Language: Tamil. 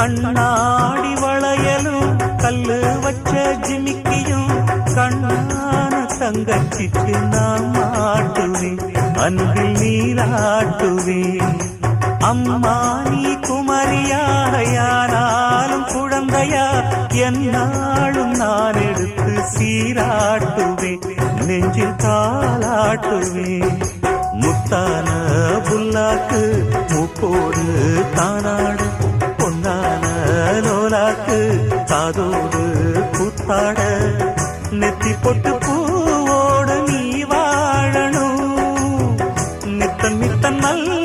கண்ணாடி வளையலும் கல்லு வச்ச ஜிமிக்கியும் கண்ணான தங்கச்சிக்கு நான் மாட்டுவேன், அன்பில் நீராட்டுவேன். அம்மா நீ குமரியாக யாராலும் குழந்தையா என்னாலும் நான் எடுத்து சீராட்டுவேன், நெஞ்சில் தாளாட்டுவேன். முத்தான புல்லாக்கு மூக்கோடு தானாடு, பொன்னான லோலாக்கு காதோடு கூத்தாட, நெத்தி பொட்டு பூவோடு நீ வாழணும், நித்தன் நித்தன் நல்ல